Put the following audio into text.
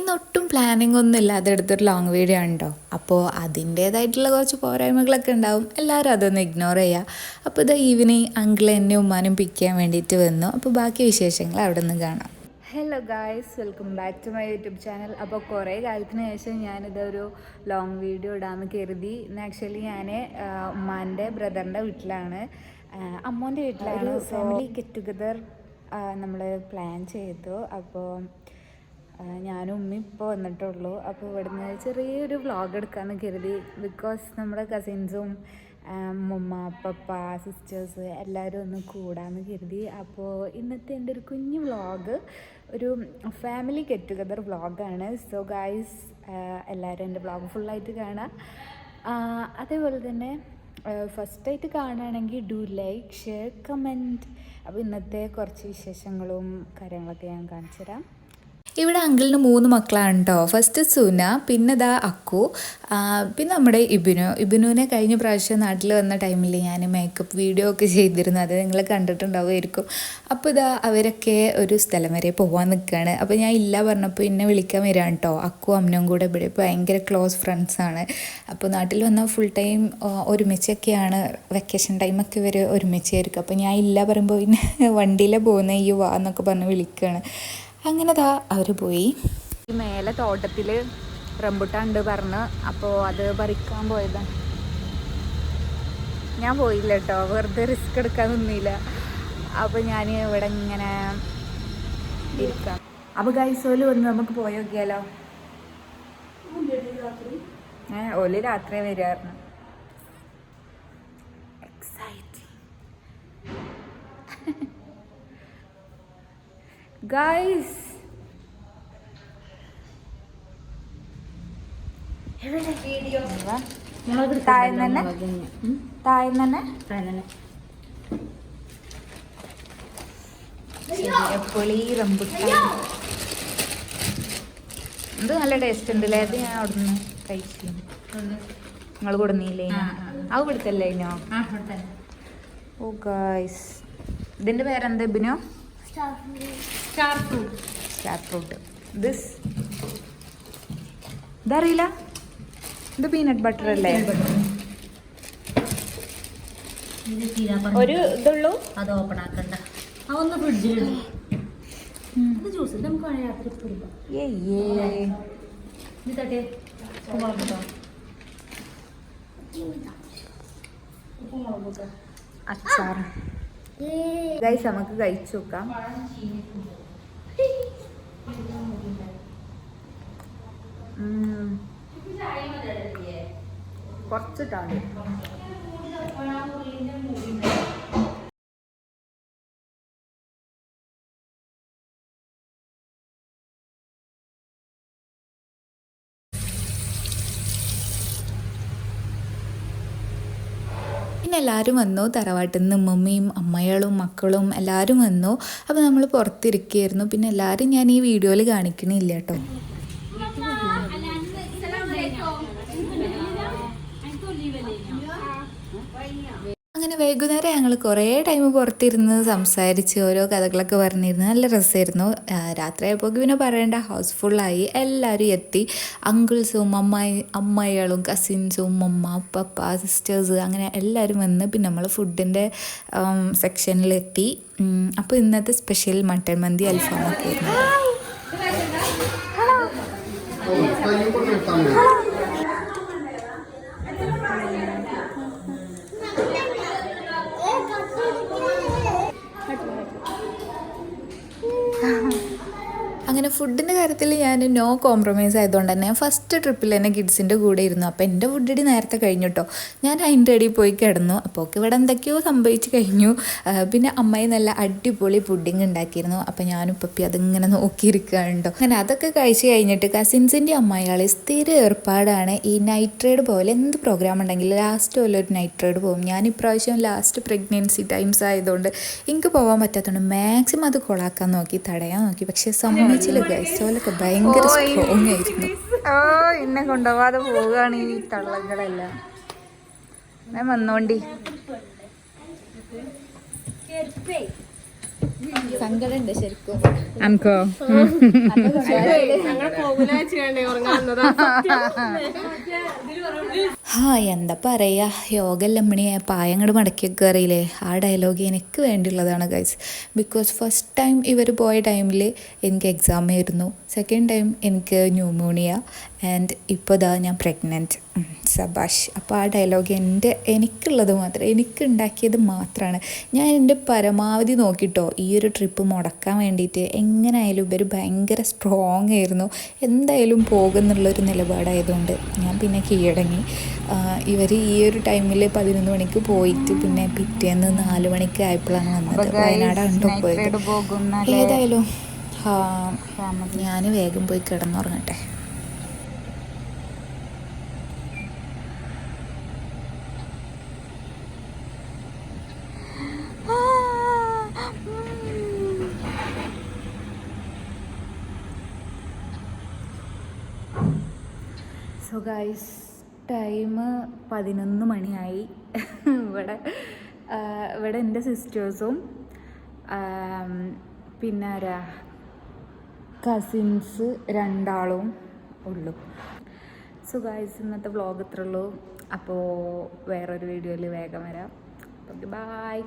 ഇന്നൊട്ടും planning ഒന്നും ഇല്ലാതെ എടുത്തൊരു ലോങ് വീഡിയോ ഉണ്ടോ. അപ്പോൾ അതിൻ്റേതായിട്ടുള്ള കുറച്ച് പോരായ്മകളൊക്കെ ഉണ്ടാവും, എല്ലാവരും അതൊന്ന് ഇഗ്നോർ ചെയ്യുക. അപ്പോൾ ഇത് ഈവനിങ് അങ്കിൾ എന്നെ ഉമ്മാനും പിക്ക് ചെയ്യാൻ വേണ്ടിയിട്ട് വന്നു. അപ്പോൾ ബാക്കി വിശേഷങ്ങൾ അവിടെ നിന്ന് കാണാം. Hello guys, welcome back to my YouTube channel. അപ്പോൾ കുറേ കാലത്തിന് ശേഷം ഞാനിതൊരു ലോങ് വീഡിയോ ഇടാമെന്ന് കരുതി. ആക്ച്വലി ഞാൻ ഉമ്മാൻ്റെ ബ്രദറിൻ്റെ വീട്ടിലാണ്, അമ്മോൻ്റെ വീട്ടിലാണ്. ഫാമിലി ഗെറ്റ് ടുഗദർ നമ്മൾ പ്ലാൻ ചെയ്തു. അപ്പോൾ ഞാനും ഉമ്മയും ഇപ്പോൾ വന്നിട്ടുള്ളൂ. അപ്പോൾ ഇവിടുന്ന് ചെറിയൊരു വ്ളോഗ് എടുക്കാമെന്ന് കരുതി. ബിക്കോസ് നമ്മുടെ കസിൻസും ഉമ്മ പപ്പ സിസ്റ്റേഴ്സ് എല്ലാവരും ഒന്ന് കൂടാമെന്ന് കരുതി. അപ്പോൾ ഇന്നത്തെ എൻ്റെ ഒരു കുഞ്ഞു വ്ളോഗ് ഒരു ഫാമിലി ഗെറ്റ് ടുഗദർ വ്ളോഗാണ്. സോ ഗായ്സ്, എല്ലാവരും എൻ്റെ വ്ളോഗ് ഫുള്ളായിട്ട് കാണാം. അതേപോലെ തന്നെ ഫസ്റ്റായിട്ട് കാണുകയാണെങ്കിൽ ഡു ലൈക്ക്, ഷെയർ, കമൻറ്റ്. അപ്പോൾ ഇന്നത്തെ കുറച്ച് വിശേഷങ്ങളും കാര്യങ്ങളൊക്കെ ഞാൻ കാണിച്ചു തരാം. ഇവിടെ അങ്കിളിന് 3 മക്കളാണ് കേട്ടോ. ഫസ്റ്റ് സുന, പിന്നെ ദാ അക്കു, പിന്നെ നമ്മുടെ ഇബിനുവിനെ കഴിഞ്ഞ പ്രാവശ്യം നാട്ടിൽ വന്ന ടൈമിൽ ഞാൻ മേക്കപ്പ് വീഡിയോ ഒക്കെ ചെയ്തിരുന്നു, അത് നിങ്ങൾ കണ്ടിട്ടുണ്ടാവുമായിരിക്കും. അപ്പോൾ ഇതാ അവരൊക്കെ ഒരു സ്ഥലം വരെ പോകാൻ നിൽക്കുകയാണ്. അപ്പോൾ ഞാൻ ഇല്ല പറഞ്ഞപ്പോൾ എന്നെ വിളിക്കാൻ വരികയാണ് കേട്ടോ. അക്കു അമ്മനും കൂടെ ഇവിടെ ഭയങ്കര ക്ലോസ് ഫ്രണ്ട്സാണ്. അപ്പോൾ നാട്ടിൽ വന്നാൽ ഫുൾ ടൈം ഒരുമിച്ചൊക്കെയാണ്, വെക്കേഷൻ ടൈമൊക്കെ ഇവർ ഒരുമിച്ചായിരിക്കും. അപ്പോൾ ഞാൻ ഇല്ല പറയുമ്പോൾ പിന്നെ വണ്ടിയിലെ പോകുന്ന ഈ വാ എന്നൊക്കെ പറഞ്ഞ് വിളിക്കുകയാണ്. അങ്ങനെ ദാ അവർ പോയി. മേലെ തോട്ടത്തിൽ റംബുട്ടാൻ ഉണ്ട് പറഞ്ഞ്, അപ്പോൾ അത് പറിക്കാൻ പോയതാണ്. ഞാൻ പോയില്ല കേട്ടോ, വെറുതെ റിസ്ക് എടുക്കാൻ നിന്നില്ല. അപ്പോൾ ഞാൻ ഇവിടെ ഇങ്ങനെ ഇരിക്കാം. അപ്പോൾ ഗൈസോല് വന്ന് നമുക്ക് പോയി നോക്കിയാലോ. ഓല് രാത്രി വരാറുണ്ട്. ഗൈസ്, ഇത് നല്ല ടേസ്റ്റ് ഉണ്ടല്ലേ. അത് ഞാൻ അവിടുന്ന് കഴിച്ചു. നിങ്ങൾ കൊടുന്നില്ലേ? അത് പിടുത്തല്ലേ ഇനോ? ഓ ഗൈസ്, ഇതിന്റെ പേരെന്താ ഇബിനോ? Star fruit. ഇതറിയില്ല, ഇത് പീനട്ട് ബട്ടർ അല്ലേ? ഒരു ഇതുള്ളൂ, അത് ഓപ്പൺ ആക്കണ്ട. അതൊന്ന് ഫ്രിഡ്ജിലുണ്ട്. ജ്യൂസ് നമുക്ക് രാത്രി അച്ചാർ. ഗൈസ്, നമുക്ക് കഴിച്ചു നോക്കാം. കുറച്ചിട്ടാണ്. പിന്നെ എല്ലാവരും വന്നു, തറവാട്ടിൽ നിന്ന് ഉമ്മയും അമ്മകളും മക്കളും എല്ലാവരും വന്നു. അപ്പോൾ നമ്മൾ പുറത്തിരിക്കുകയായിരുന്നു. പിന്നെ എല്ലാവരും ഞാൻ ഈ വീഡിയോയിൽ കാണിക്കണില്ല കേട്ടോ. അങ്ങനെ വൈകുന്നേരം ഞങ്ങൾ കുറേ ടൈം പുറത്തിരുന്ന് സംസാരിച്ച് ഓരോ കഥകളൊക്കെ പറഞ്ഞിരുന്നു. നല്ല രസമായിരുന്നു. രാത്രിയായപ്പോൾ പിന്നെ പറയേണ്ട, ഹൗസ്ഫുള്ളായി. എല്ലാവരും എത്തി. അങ്കിൾസും അമ്മകളും കസിൻസും ഉമ്മ പപ്പ സിസ്റ്റേഴ്സ് അങ്ങനെ എല്ലാവരും വന്ന്. പിന്നെ നമ്മൾ ഫുഡിൻ്റെ സെക്ഷനിലെത്തി. അപ്പോൾ ഇന്നത്തെ സ്പെഷ്യൽ മട്ടൻ മന്തി അൽഫാമൊക്കെ ആയിരുന്നു. അങ്ങനെ ഫുഡിൻ്റെ കാര്യത്തിൽ ഞാൻ നോ കോംപ്രമൈസ് ആയതുകൊണ്ട് തന്നെ ഫസ്റ്റ് ട്രിപ്പിൽ തന്നെ കിഡ്സിൻ്റെ കൂടെ ഇരുന്നു. അപ്പോൾ എൻ്റെ ഫുഡടി നേരത്തെ കഴിഞ്ഞു കേട്ടോ. ഞാൻ അതിൻ്റെ അടിയിൽ പോയി കിടന്നു. അപ്പോൾ ഇവിടെ എന്തൊക്കെയോ സംഭവിച്ച് കഴിഞ്ഞു. പിന്നെ അമ്മയെ നല്ല അടിപൊളി പുഡിങ് ഉണ്ടാക്കിയിരുന്നു. അപ്പോൾ ഞാനും പപ്പി അതിങ്ങനെ നോക്കിയിരിക്കുകയുണ്ടോ. അങ്ങനെ അതൊക്കെ കഴിച്ച് കഴിഞ്ഞിട്ട് കസിൻസിൻ്റെ അമ്മയാളെ സ്ഥിരം ഏർപ്പാടാണ് ഈ നൈറ്റ് റൈഡ് പോലെ. എന്ത് പ്രോഗ്രാം ഉണ്ടെങ്കിൽ ലാസ്റ്റ് പോലെ ഒരു നൈറ്റ് റൈഡ് പോകും. ഞാൻ ഇപ്രാവശ്യം ലാസ്റ്റ് പ്രഗ്നൻസി ടൈംസ് ആയതുകൊണ്ട് എനിക്ക് പോകാൻ പറ്റാത്തതുകൊണ്ട് മാക്സിമം അത് കൊളാക്കാൻ നോക്കി, തടയാൻ നോക്കി. പക്ഷേ സമ്മതിച്ചില്ല ഗൈസ്. ഓലൊക്കെ ഭയങ്കര സ്ട്രോങ് ആയിരുന്നു. എന്നെ കൊണ്ടുപോകാതെ പോവുകയാണ് ഈ തള്ളകളെല്ലാം. ഞാൻ വന്നോണ്ടി സങ്കടമുണ്ട് ശരിക്കും. അനക്കോ? എന്താ പറയാ, യോഗല്ലമ്മണിയെ പായങ്ങട് മടക്കിയൊക്കെ അറിയില്ലേ, ആ ഡയലോഗ് എനിക്ക് വേണ്ടിയുള്ളതാണ് ഗൈസ്. ബിക്കോസ് ഫസ്റ്റ് ടൈം ഇവർ പോയ ടൈമിൽ എനിക്ക് എക്സാം ആയിരുന്നു, സെക്കൻഡ് ടൈം എനിക്ക് ന്യൂമോണിയ, ആൻഡ് ഇപ്പോൾ ഇതാ ഞാൻ പ്രഗ്നൻറ്റ്. സബാഷ്. അപ്പോൾ ആ ഡയലോഗ് എനിക്കുള്ളത് മാത്രം, എനിക്ക് ഉണ്ടാക്കിയത് മാത്രമാണ്. ഞാൻ എൻ്റെ പരമാവധി നോക്കിട്ടോ ഈ ഒരു ട്രിപ്പ് മുടക്കാൻ വേണ്ടിയിട്ട്. എങ്ങനെയായാലും ഇവർ ഭയങ്കര സ്ട്രോങ് ആയിരുന്നു, എന്തായാലും പോകുന്നുള്ളൊരു നിലപാടായതുകൊണ്ട് ഞാൻ പിന്നെ കീഴടങ്ങി. ഇവർ ഈ ഒരു ടൈമിൽ 11 മണിക്ക് പോയിട്ട് പിന്നെ പിറ്റേന്ന് 4 മണിക്ക് ആയപ്പോഴാണ് വന്നത്. വയനാടാണ് പോയത്. ഏതായാലും ഞാൻ വേഗം പോയി കിടന്നുറങ്ങട്ടെ. സോ ഗൈസ്, ടൈം 11 മണിയായി. ഇവിടെ എൻ്റെ സിസ്റ്റേഴ്സും പിന്നെ ആരാ കസിൻസ് 2 ആളും ഉള്ളു. സോ ഗൈസ്, ഇന്നത്തെ വ്ളോഗ് ഇത്രയുള്ളൂ. അപ്പോൾ വേറൊരു വീഡിയോയിൽ വേഗം വരാം. Okay, by.